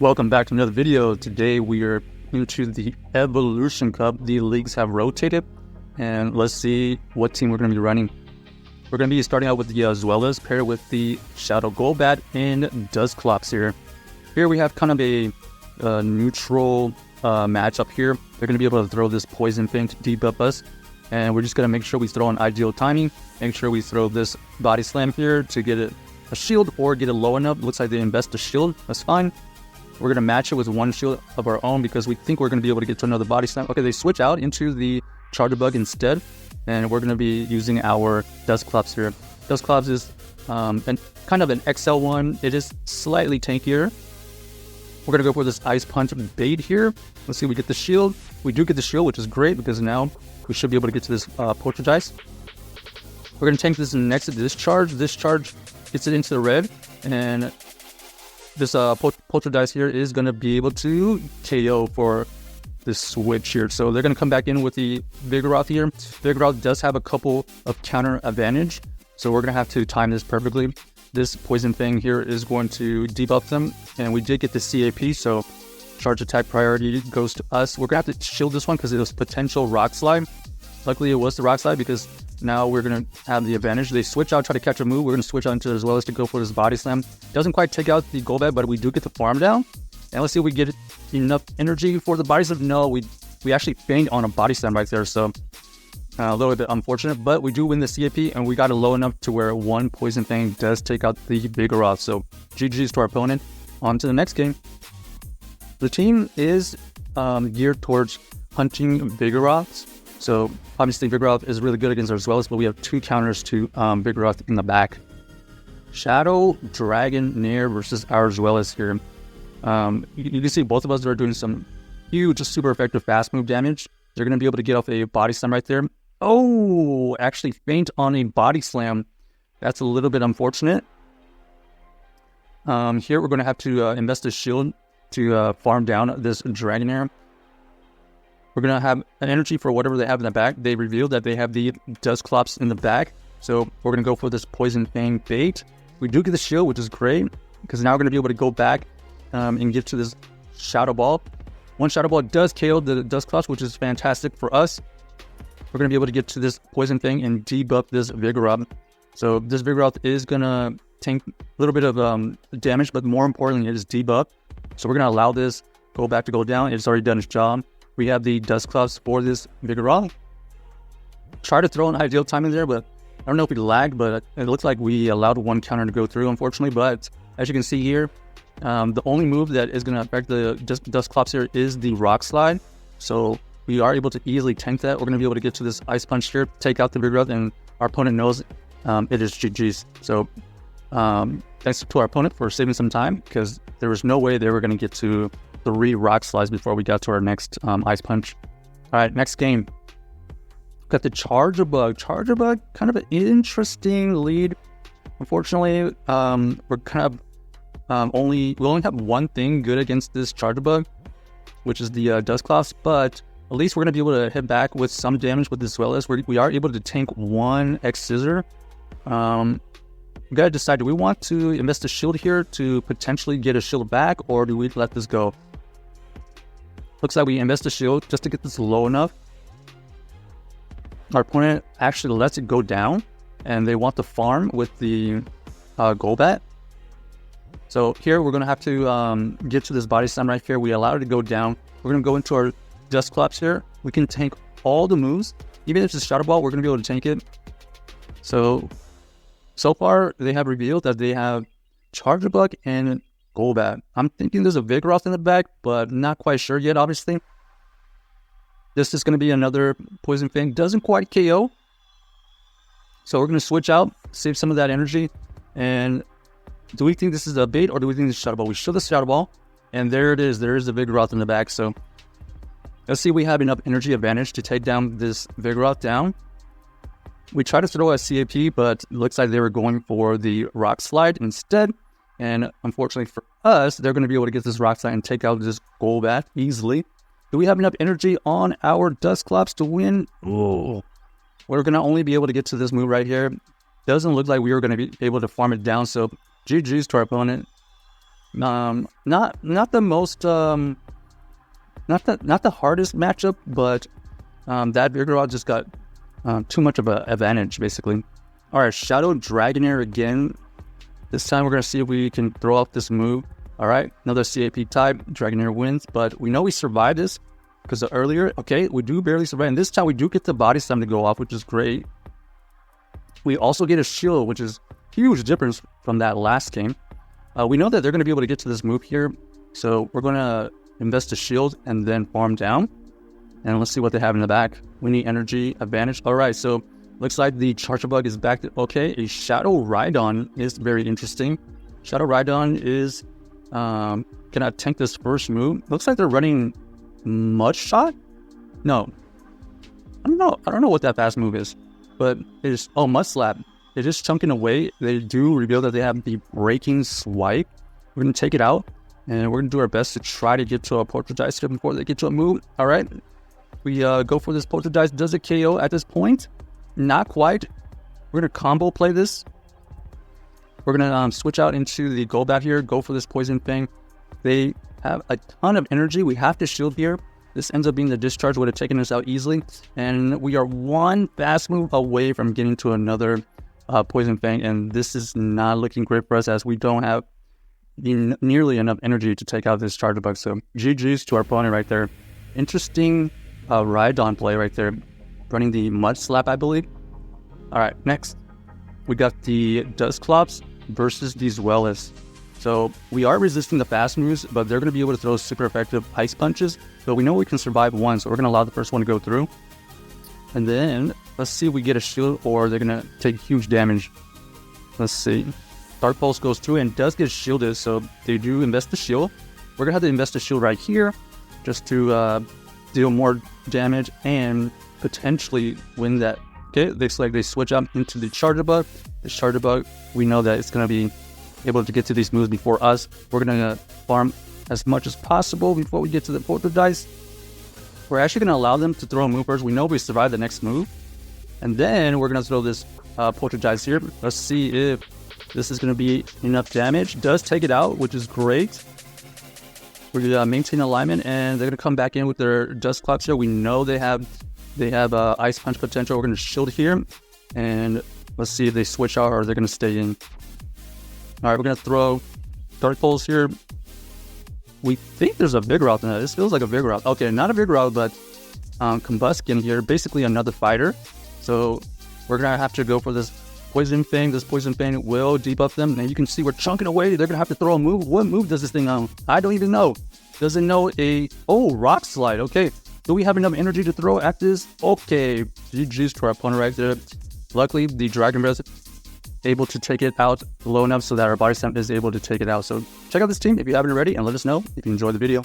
Welcome back to another video. Today we are into the Evolution Cup. The leagues have rotated, and let's see what team we're going to be running. We're going to be starting out with the Zweilous paired with the Shadow Golbat and Dusclops here. Here we have kind of a neutral matchup here. They're going to be able to throw this Poison thing to debuff us, and we're just going to make sure we throw on ideal timing. Make sure we throw this Body Slam here to get it a shield or get it low enough. Looks like they invest a shield. That's fine. We're going to match it with one shield of our own because we think we're going to be able to get to another Body Slam. Okay, they switch out into the Charjabug instead, and we're going to be using our Dusclops here. Dusclops is kind of an XL one. It is slightly tankier. We're going to go for this Ice Punch bait here. Let's see if we get the shield. We do get the shield, which is great because now we should be able to get to this Poltergeist. We're going to tank this next to this charge. This charge gets it into the red, and this Poltergeist here is going to be able to KO for this switch here. So they're going to come back in with the Vigoroth here. Vigoroth does have a couple of counter advantage, so we're going to have to time this perfectly. This Poison thing here is going to debuff them, and we did get the CAP, so charge attack priority goes to us. We're going to have to shield this one because it was potential Rock Slide. Luckily it was the Rock Slide because now we're going to have the advantage. They switch out, try to catch a move. We're going to switch out into it as well as to go for this Body Slam. Doesn't quite take out the Golbat, but we do get the farm down. And let's see if we get enough energy for the Body Slam. No, we actually faint on a Body Slam right there, so a little bit unfortunate. But we do win the CAP, and we got it low enough to where one Poison thing does take out the Vigoroth. So GG's to our opponent. On to the next game. The team is geared towards hunting Vigoroths. So obviously Vigoroth is really good against our Zweilous, but we have two counters to Vigoroth in the back. Shadow Dragon Nair versus our Zweilous here. You can see both of us are doing some huge, super effective fast move damage. They're going to be able to get off a Body Slam right there. Oh, actually faint on a Body Slam. That's a little bit unfortunate. Here we're going to have to invest a shield to farm down this Dragonair. We're going to have an energy for whatever they have in the back. They revealed that they have the Dusclops in the back. So we're going to go for this Poison Fang bait. We do get the shield, which is great, because now we're going to be able to go back and get to this Shadow Ball. One Shadow Ball does KO the Dusclops, which is fantastic for us. We're going to be able to get to this Poison Fang and debuff this Vigoroth. So this Vigoroth is going to tank a little bit of damage, but more importantly, it is debuff. So we're going to allow this Golbat to go down. It's already done its job. We have the Dusclops for this Vigoroth. Try to throw an ideal timing there, but I don't know if we lagged, but it looks like we allowed one counter to go through, unfortunately. But as you can see here, the only move that is going to affect the Dusclops here is the Rock Slide. So we are able to easily tank that. We're going to be able to get to this Ice Punch here, take out the Vigoroth, and our opponent knows it is GG's. So thanks to our opponent for saving some time, because there was no way they were going to get to 3 Rock Slides before we got to our next Ice Punch. All right, next game. We've got the Charjabug. Charjabug, kind of an interesting lead. Unfortunately, we're kind of we only have one thing good against this Charjabug, which is the Dusclops, but at least we're going to be able to hit back with some damage with this Zweilous. We are able to tank one X-Scissor. We got to decide, do we want to invest a shield here to potentially get a shield back, or do we let this go? Looks like we invest a shield just to get this low enough. Our opponent actually lets it go down, and they want the farm with the Golbat. So here we're going to have to get to this Body Slam right here. We allow it to go down. We're going to go into our Dusclops here. We can tank all the moves. Even if it's a Shadow Ball, we're going to be able to tank it. So far, they have revealed that they have Charjabug and Golbat. I'm thinking there's a Vigoroth in the back, but not quite sure yet, obviously. This is going to be another Poison Fang. Doesn't quite KO. So we're going to switch out, save some of that energy. And do we think this is a bait, or do we think this is a Shadow Ball? We show the Shadow Ball, and there it is. There is the Vigoroth in the back. So let's see if we have enough energy advantage to take down this Vigoroth down. We tried to throw a CAP, but it looks like they were going for the Rock Slide instead. And unfortunately for us, they're going to be able to get this Rock Slide and take out this Golbat easily. Do we have enough energy on our Dusclops to win? Oh, we're going to only be able to get to this move right here. Doesn't look like we were going to be able to farm it down. So GG's to our opponent. Not the most not the hardest matchup, but that Vigoroth just got too much of an advantage, basically. All right, Shadow Dragonair again. This time we're gonna see if we can throw off this move. All right, another CAP type. Dragonair wins, but we know we survived this because earlier, okay, we do barely survive. And this time we do get the body slam to go off, which is great. We also get a shield, which is huge difference from that last game. We know that they're going to be able to get to this move here, so we're going to invest a shield and then farm down. And let's see what they have in the back. We need energy advantage. All right, so looks like the Charjabug is back. Okay, a Shadow Rhydon is very interesting. Shadow Rhydon is cannot tank this first move. Looks like they're running Mud Shot. No, I don't know what that fast move is, but it's Mud Slap. They're just chunking away. They do reveal that they have the Breaking Swipe. We're gonna take it out, and we're gonna do our best to try to get to a Poltergeist before they get to a move. All right, we go for this Poltergeist. Does it KO at this point? Not quite. We're gonna combo play this. We're gonna switch out into the Golbat here. Go for this Poison Fang. They have a ton of energy. We have to shield here. This ends up being the discharge. Would have taken us out easily, and we are one fast move away from getting to another Poison Fang, and this is not looking great for us as we don't have nearly enough energy to take out this Charjabug. So GG's to our opponent right there. Interesting Rhydon play right there, running the Mud Slap, I believe. All right, next we got the Dusclops versus the Zweilous. So we are resisting the fast moves, but they're going to be able to throw super effective ice punches. So we know we can survive one, so we're going to allow the first one to go through. And then let's see if we get a shield or they're going to take huge damage. Let's see. Dark Pulse goes through and does get shielded, so they do invest the shield. We're going to have to invest the shield right here just to deal more damage and potentially win that. Okay, looks like they switch up into the Charjabug. The Charjabug, we know that it's going to be able to get to these moves before us. We're going to farm as much as possible before we get to the Poltergeist. We're actually going to allow them to throw a move first. We know we survive the next move. And then we're going to throw this Poltergeist here. Let's see if this is going to be enough damage. Does take it out, which is great. We're going to maintain alignment, and they're going to come back in with their Dusclops here. We know they have Ice Punch potential. We're going to shield here. And let's see if they switch out or they're going to stay in. All right, we're going to throw Dark Pulse here. We think there's a Vigoroth in that. This feels like a Vigoroth. Okay, not a Vigoroth, but Combuskin here. Basically another fighter. So we're going to have to go for this Poison Fang. This Poison Fang will debuff them. And you can see we're chunking away. They're going to have to throw a move. What move does this thing know? I don't even know. Does it know Rock Slide. Okay. Do we have enough energy to throw at this? Okay. GG's to our opponent right there. Luckily, the Dragon Breath able to take it out low enough so that our body stamp is able to take it out. So check out this team if you haven't already, and let us know if you enjoyed the video.